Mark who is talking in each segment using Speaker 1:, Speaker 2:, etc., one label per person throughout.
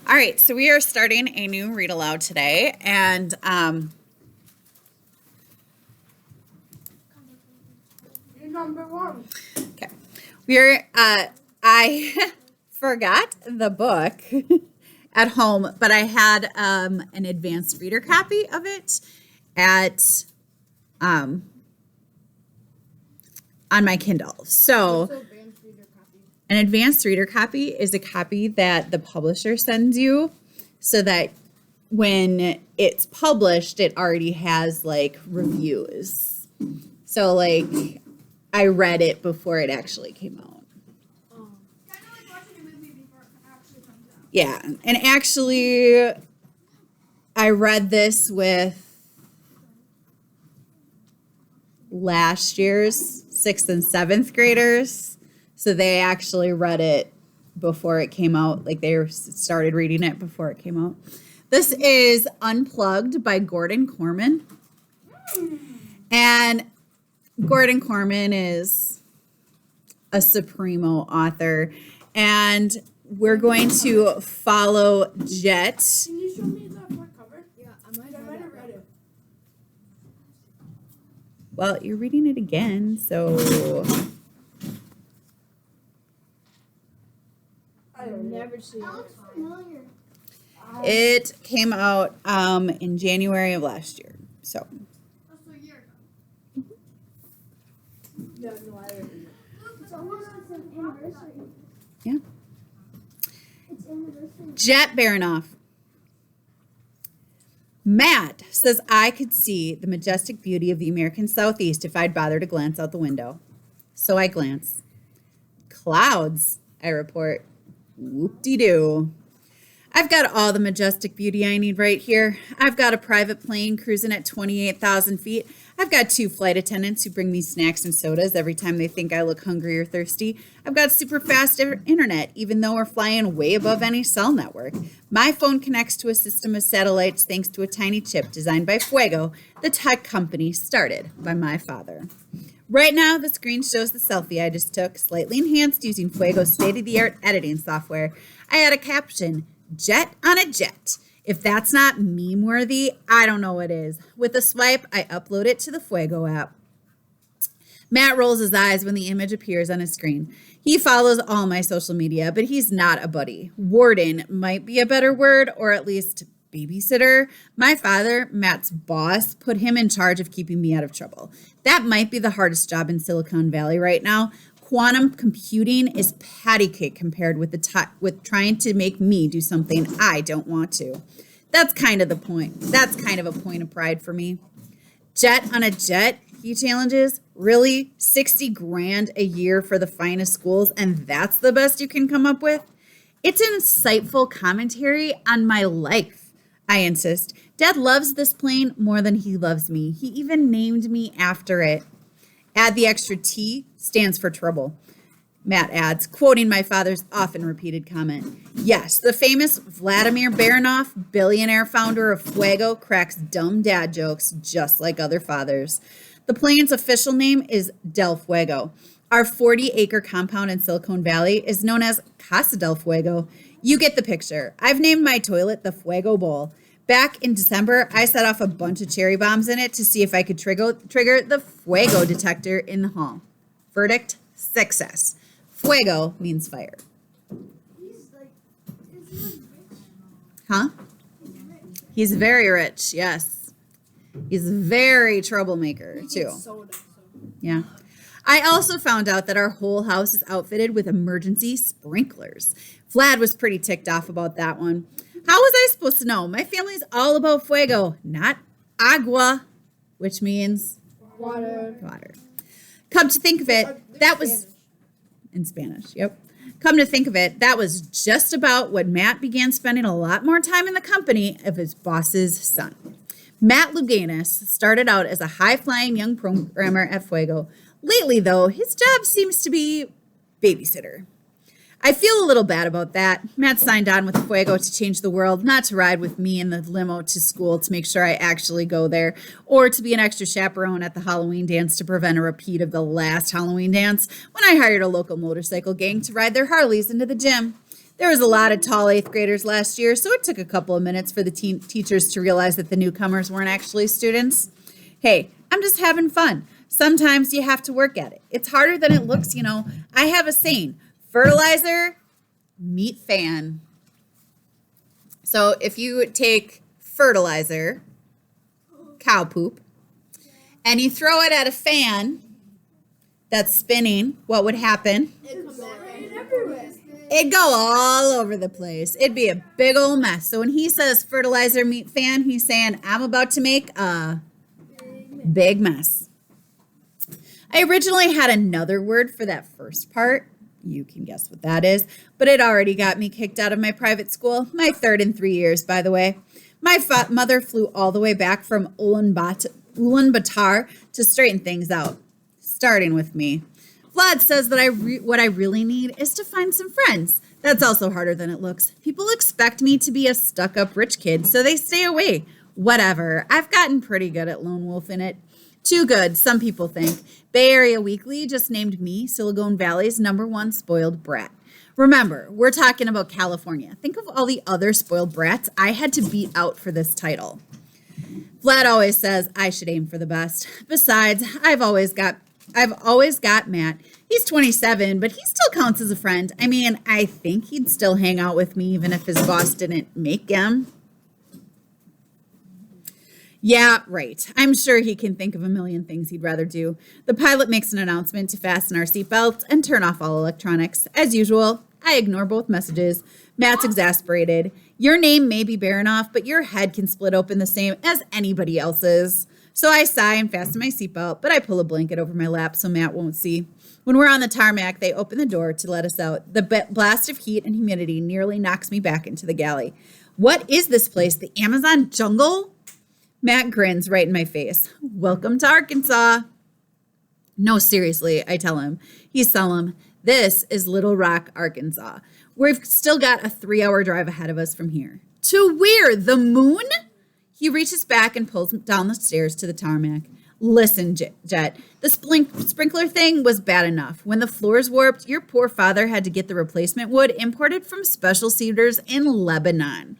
Speaker 1: All right, so we are starting a new read aloud today, and
Speaker 2: Number one.
Speaker 1: okay, we're I forgot the book at home, but I had an advanced reader copy of it at on my Kindle. So an advanced reader copy is a copy that the publisher sends you so that when it's published, it already has like reviews. So like I read it before it actually came out.
Speaker 2: Kind of like watching a movie before it actually comes out.
Speaker 1: Yeah. And actually, I read this with last year's 6th and 7th graders. So they actually read it before it came out. Like they started reading it before it came out. This is Unplugged by Gordan Korman. And Gordan Korman is a supremo author. And we're going to follow Jet.
Speaker 2: Can you show me the front cover? Yeah, I might have read it.
Speaker 1: Well, you're reading it again, so
Speaker 2: I've never seen it. Looks familiar.
Speaker 1: it came out in January of last year. So
Speaker 2: That's a year ago. No, I didn't read it.
Speaker 3: It's almost an anniversary.
Speaker 1: yeah.
Speaker 3: It's anniversary.
Speaker 1: Jet Baranoff. Matt says I could see the majestic beauty of the American Southeast if I'd bother to glance out the window. So I glance. Clouds, I report. Whoop-de-doo. I've got all the majestic beauty I need right here. I've got a private plane cruising at 28,000 feet. I've got 2 flight attendants who bring me snacks and sodas every time they think I look hungry or thirsty. I've got super fast internet, even though we're flying way above any cell network. My phone connects to a system of satellites thanks to a tiny chip designed by Fuego, the tech company started by my father. Right now, the screen shows the selfie I just took, slightly enhanced using Fuego's state-of-the-art editing software. I had a caption, "Jet on a jet." If that's not meme-worthy, I don't know what is. With a swipe, I upload it to the Fuego app. Matt rolls his eyes when the image appears on his screen. He follows all my social media, but he's not a buddy. Warden might be a better word, or at least babysitter. My father, Matt's boss, put him in charge of keeping me out of trouble. That might be the hardest job in Silicon Valley right now. Quantum computing is patty cake compared with with trying to make me do something I don't want to. That's kind of the point. That's kind of a point of pride for me. Jet on a jet, he challenges. Really? 60 grand a year for the finest schools, and that's the best you can come up with? It's an insightful commentary on my life, I insist. Dad loves this plane more than he loves me. He even named me after it. Add the extra T, stands for trouble. Matt adds, quoting my father's often repeated comment. Yes, the famous Vladimir Baranoff, billionaire founder of Fuego, cracks dumb dad jokes just like other fathers. The plane's official name is Del Fuego. Our 40-acre compound in Silicon Valley is known as Casa del Fuego. You get the picture. I've named my toilet the Fuego Bowl. Back in December, I set off a bunch of cherry bombs in it to see if I could trigger the Fuego detector in the hall. Verdict, success. Fuego means fire.
Speaker 3: He's like, is he like rich?
Speaker 1: Huh?
Speaker 3: He's rich.
Speaker 1: He's very rich, yes. He's a very troublemaker, too.
Speaker 2: Soda.
Speaker 1: Yeah. I also found out that our whole house is outfitted with emergency sprinklers. Vlad was pretty ticked off about that one. How was I supposed to know? My family's all about fuego, not agua, which means
Speaker 2: Water.
Speaker 1: water. Come to think of it, that was in Spanish. Yep. Come to think of it, that was just about when Matt began spending a lot more time in the company of his boss's son. Matt Luganis started out as a high-flying young programmer at Fuego. Lately, though, his job seems to be babysitter. I feel a little bad about that. Matt signed on with Fuego to change the world, not to ride with me in the limo to school to make sure I actually go there, or to be an extra chaperone at the Halloween dance to prevent a repeat of the last Halloween dance when I hired a local motorcycle gang to ride their Harleys into the gym. There was a lot of tall 8th graders last year, so it took a couple of minutes for the teachers to realize that the newcomers weren't actually students. Hey, I'm just having fun. Sometimes you have to work at it. It's harder than it looks, you know. I have a saying, fertilizer, meet fan. So if you take fertilizer, cow poop, and you throw it at a fan that's spinning, what would happen? It'd go all over the place. It'd be a big old mess. So when he says fertilizer meet fan, he's saying, I'm about to make a big mess. I originally had another word for that first part. You can guess what that is. But it already got me kicked out of my private school. My third in 3 years, by the way. My mother flew all the way back from Ulaanbaatar to straighten things out. Starting with me. Vlad says that what I really need is to find some friends. That's also harder than it looks. People expect me to be a stuck-up rich kid, so they stay away. Whatever. I've gotten pretty good at lone wolfing it. Too good, some people think. Bay Area Weekly just named me Silicon Valley's #1 spoiled brat. Remember, we're talking about California. Think of all the other spoiled brats I had to beat out for this title. Vlad always says I should aim for the best. Besides, I've always got Matt. He's 27, but he still counts as a friend. I mean, I think he'd still hang out with me even if his boss didn't make him. Yeah, right. I'm sure he can think of a million things he'd rather do. The pilot makes an announcement to fasten our seatbelts and turn off all electronics. As usual, I ignore both messages. Matt's exasperated. Your name may be Baranoff, but your head can split open the same as anybody else's. So I sigh and fasten my seatbelt, but I pull a blanket over my lap so Matt won't see. When we're on the tarmac, they open the door to let us out. The blast of heat and humidity nearly knocks me back into the galley. What is this place? The Amazon jungle? Matt grins right in my face. Welcome to Arkansas. No, seriously, I tell him. He's solemn. This is Little Rock, Arkansas. We've still got a 3-hour drive ahead of us from here. To where? The moon? He reaches back and pulls down the stairs to the tarmac. Listen, Jet, the sprinkler thing was bad enough. When the floors warped, your poor father had to get the replacement wood imported from special cedars in Lebanon.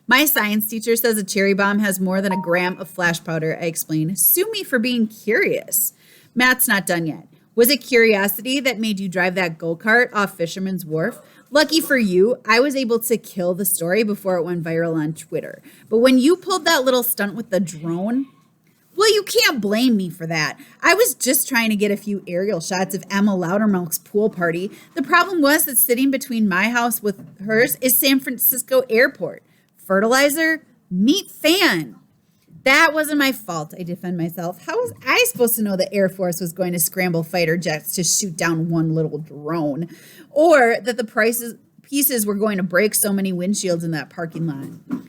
Speaker 1: My science teacher says a cherry bomb has more than a gram of flash powder, I explain. Sue me for being curious. Matt's not done yet. Was it curiosity that made you drive that go-kart off Fisherman's Wharf? Lucky for you, I was able to kill the story before it went viral on Twitter. But when you pulled that little stunt with the drone, well, you can't blame me for that. I was just trying to get a few aerial shots of Emma Loudermilk's pool party. The problem was that sitting between my house with hers is San Francisco Airport. Fertilizer, meet fan. That wasn't my fault, I defend myself. How was I supposed to know the Air Force was going to scramble fighter jets to shoot down one little drone? Or that the pieces were going to break so many windshields in that parking lot?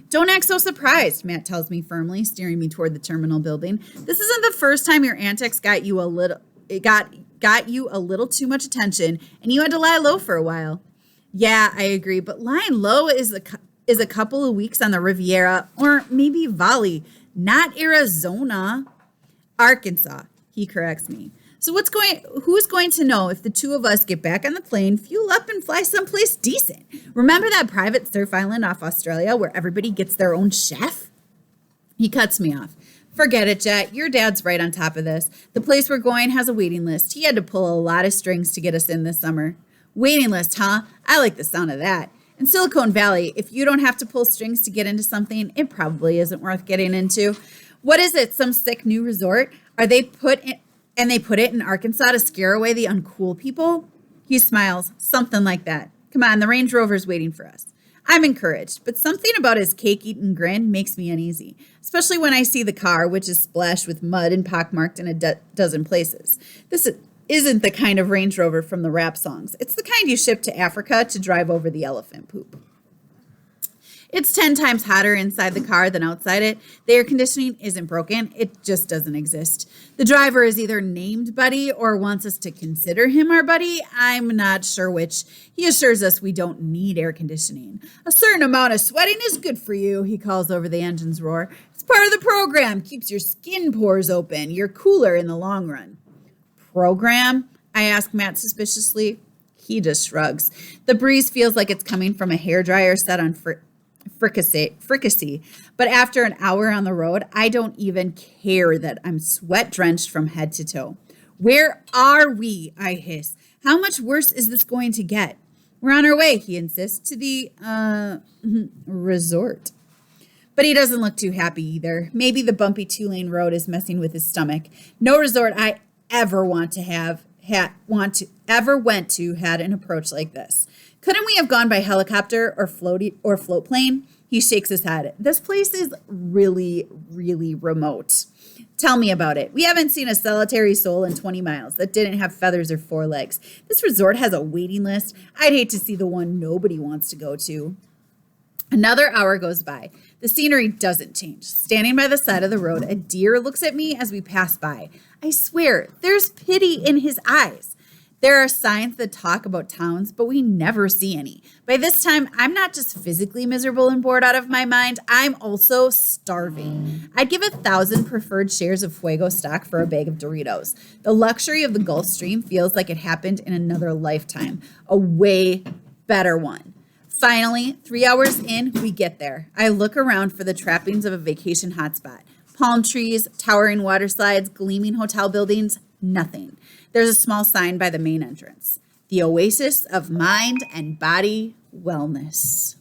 Speaker 1: Don't act so surprised, Matt tells me firmly, steering me toward the terminal building. This isn't the first time your antics got you a little too much attention, and you had to lie low for a while. Yeah, I agree, but lying low is a couple of weeks on the Riviera, or maybe Valley, not Arizona. Arkansas, he corrects me. So who's going to know if the two of us get back on the plane, fuel up, and fly someplace decent? Remember that private surf island off Australia where everybody gets their own chef? He cuts me off. Forget it, Jet. Your dad's right on top of this. The place we're going has a waiting list. He had to pull a lot of strings to get us in this summer. Waiting list, huh? I like the sound of that. In Silicon Valley, if you don't have to pull strings to get into something, it probably isn't worth getting into. What is it? Some sick new resort? They put it in Arkansas to scare away the uncool people? He smiles. Something like that. Come on, the Range Rover's waiting for us. I'm encouraged, but something about his cake-eating grin makes me uneasy, especially when I see the car, which is splashed with mud and pockmarked in a dozen places. This isn't the kind of Range Rover from the rap songs. It's the kind you ship to Africa to drive over the elephant poop. It's 10 times hotter inside the car than outside it. The air conditioning isn't broken. It just doesn't exist. The driver is either named Buddy or wants us to consider him our buddy. I'm not sure which. He assures us we don't need air conditioning. A certain amount of sweating is good for you, he calls over the engine's roar. It's part of the program. Keeps your skin pores open. You're cooler in the long run. Program? I ask Matt suspiciously. He just shrugs. The breeze feels like it's coming from a hairdryer set on fricassee. But after an hour on the road, I don't even care that I'm sweat drenched from head to toe. Where are we? I hiss. How much worse is this going to get? We're on our way, he insists, to the resort. But he doesn't look too happy either. Maybe the bumpy 2-lane road is messing with his stomach. No resort I ever went to had an approach like this. Couldn't we have gone by helicopter or float plane? He shakes his head. This place is really, really remote. Tell me about it. We haven't seen a solitary soul in 20 miles that didn't have feathers or 4 legs. This resort has a waiting list. I'd hate to see the one nobody wants to go to. Another hour goes by. The scenery doesn't change. Standing by the side of the road, a deer looks at me as we pass by. I swear, there's pity in his eyes. There are signs that talk about towns, but we never see any. By this time, I'm not just physically miserable and bored out of my mind, I'm also starving. I'd give 1,000 preferred shares of Fuego stock for a bag of Doritos. The luxury of the Gulf Stream feels like it happened in another lifetime, a way better one. Finally, 3 hours in, we get there. I look around for the trappings of a vacation hotspot. Palm trees, towering water slides, gleaming hotel buildings, nothing. There's a small sign by the main entrance. The oasis of mind and body wellness.